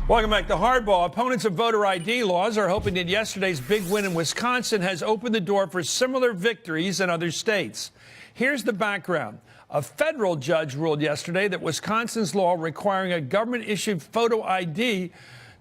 Welcome back to Hardball. Opponents of voter ID laws are hoping that yesterday's big win in Wisconsin has opened the door for similar victories in other states. Here's the background. A federal judge ruled yesterday that Wisconsin's law requiring a government-issued photo ID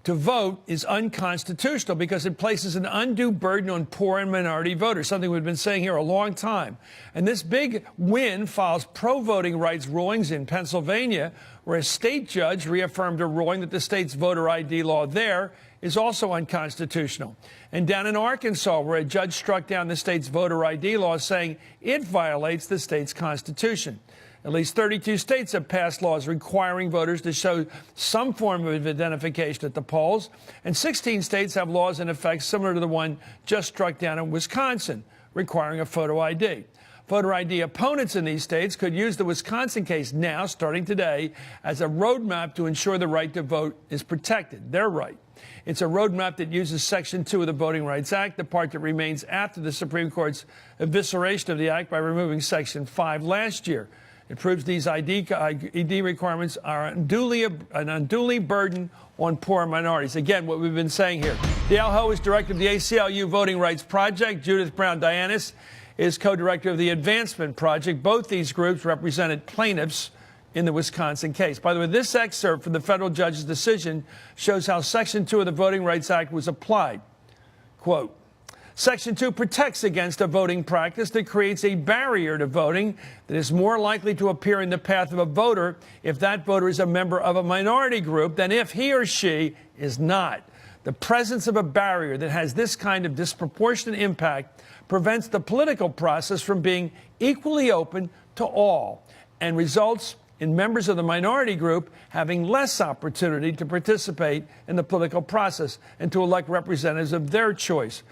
to vote is unconstitutional because it places an undue burden on poor and minority voters, something we've been saying here a long time. And this big win follows pro-voting rights rulings in Pennsylvania, where a state judge reaffirmed a ruling that the state's voter ID law there is also unconstitutional. And down in Arkansas, where a judge struck down the state's voter ID law, saying it violates the state's constitution. At least 32 states have passed laws requiring voters to show some form of identification at the polls, and 16 states have laws in effect similar to the one just struck down in Wisconsin, requiring a photo ID. Voter ID opponents in these states could use the Wisconsin case now, starting today, as a roadmap to ensure the right to vote is protected, their right. It's a roadmap that uses Section 2 of the Voting Rights Act, the part that remains after the Supreme Court's evisceration of the act by removing Section 5 last year. It proves these ID requirements are an unduly burden on poor minorities. Again, what we've been saying here. Dale Ho is director of the ACLU Voting Rights Project. Judith Browne Dianis is co-director of the Advancement Project. Both these groups represented plaintiffs in the Wisconsin case. By the way, this excerpt from the federal judge's decision shows how Section 2 of the Voting Rights Act was applied. Quote, Section 2 protects against a voting practice that creates a barrier to voting that is more likely to appear in the path of a voter if that voter is a member of a minority group than if he or she is not. The presence of a barrier that has this kind of disproportionate impact prevents the political process from being equally open to all and results in members of the minority group having less opportunity to participate in the political process and to elect representatives of their choice.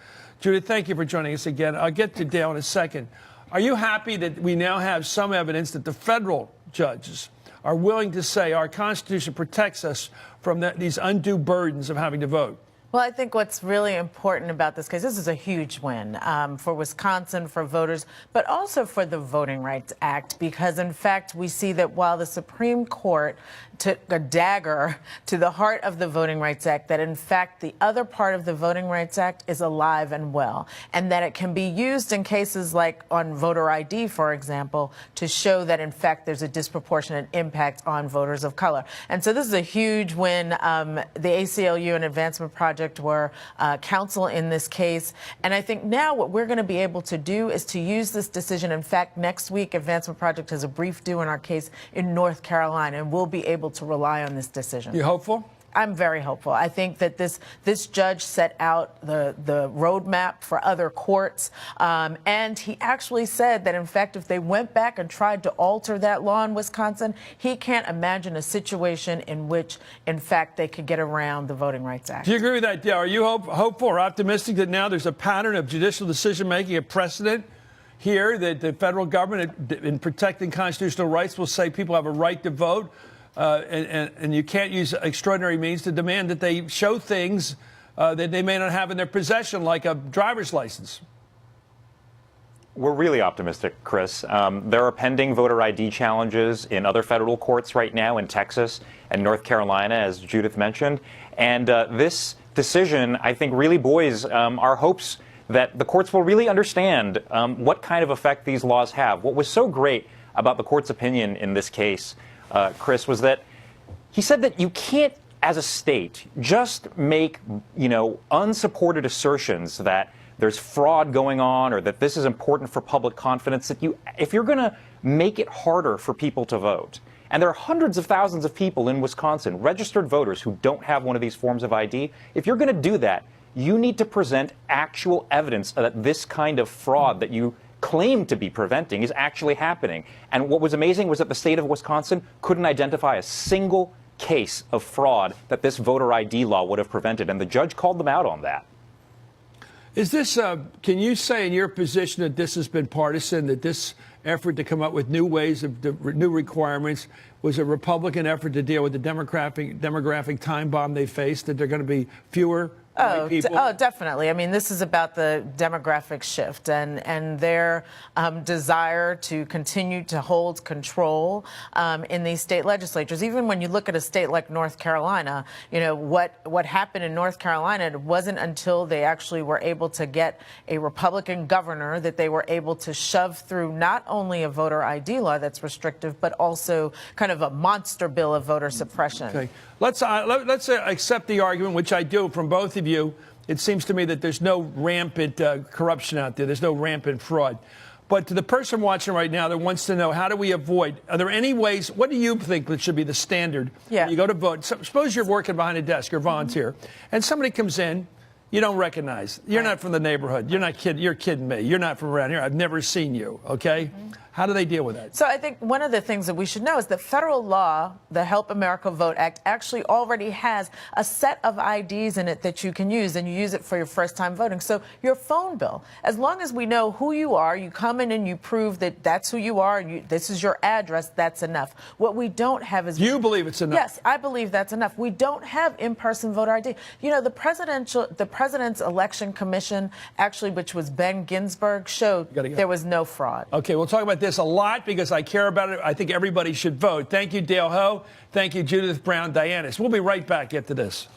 Judith, thank you for joining us again. I'll get to Dale in a second. Are you happy that we now have some evidence that the federal judges are willing to say our Constitution protects us from these undue burdens of having to vote? Well, I think what's really important about this case, this is a huge win for Wisconsin, for voters, but also for the Voting Rights Act, because, in fact, we see that while the Supreme Court took a dagger to the heart of the Voting Rights Act, that, in fact, the other part of the Voting Rights Act is alive and well, and that it can be used in cases like on voter ID, for example, to show that, in fact, there's a disproportionate impact on voters of color. And so this is a huge win. The ACLU and Advancement Project were counsel in this case. And I think now what we're going to be able to do is to use this decision. In fact, next week, Advancement Project has a brief due in our case in North Carolina, and we'll be able to rely on this decision. You hopeful? I'm very hopeful. I think that this judge set out the roadmap for other courts, and he actually said that, in fact, if they went back and tried to alter that law in Wisconsin, he can't imagine a situation in which, in fact, they could get around the Voting Rights Act. Do you agree with that, Dale? Are you hopeful or optimistic that now there's a pattern of judicial decision-making, a precedent here that the federal government, in protecting constitutional rights, will say people have a right to vote? And you can't use extraordinary means to demand that they show things that they may not have in their possession, like a driver's license. We're really optimistic, Chris. There are pending voter ID challenges in other federal courts right now in Texas and North Carolina, as Judith mentioned. And this decision, I think, really buoys our hopes that the courts will really understand what kind of effect these laws have. What was so great about the court's opinion in this case, Chris, was that he said that you can't, as a state, just make, unsupported assertions that there's fraud going on or that this is important for public confidence, that if you're going to make it harder for people to vote, and there are hundreds of thousands of people in Wisconsin, registered voters, who don't have one of these forms of ID, if you're going to do that, you need to present actual evidence that this kind of fraud that you claim to be preventing is actually happening. And what was amazing was that the state of Wisconsin couldn't identify a single case of fraud that this voter ID law would have prevented, and the judge called them out on that. Is this, can you say in your position that this has been partisan, that this effort to come up with new ways of new requirements was a Republican effort to deal with the demographic time bomb they faced, that there are going to be fewer white people? Definitely. I mean, this is about the demographic shift and their desire to continue to hold control in these state legislatures. Even when you look at a state like North Carolina, you know, what happened in North Carolina, it wasn't until they actually were able to get a Republican governor that they were able to shove through not only a voter ID law that's restrictive, but also kind of a monster bill of voter suppression. Okay. Let's accept the argument, which I do from both of you. It seems to me that there's no rampant corruption out there. There's no rampant fraud. But to the person watching right now that wants to know, how do we avoid? Are there any ways? What do you think that should be the standard when you go to vote? Suppose you're working behind a desk, you're a volunteer, and somebody comes in you don't recognize. You're not from the neighborhood. You're not kidding. You're kidding me. You're not from around here. I've never seen you. Okay. How do they deal with that? So I think one of the things that we should know is that federal law, the Help America Vote Act, actually already has a set of IDs in it that you can use, and you use it for your first time voting. So your phone bill, as long as we know who you are, you come in and you prove that that's who you are, and this is your address, that's enough. What we don't have is... You believe it's enough? Yes, I believe that's enough. We don't have in-person voter ID. You know, the President's Election Commission, actually, which was Ben Ginsburg, showed there was no fraud. Okay, we'll talk about this a lot because I care about it. I think everybody should vote. Thank you, Dale Ho. Thank you, Judith, Browne, Dianis. We'll be right back after this.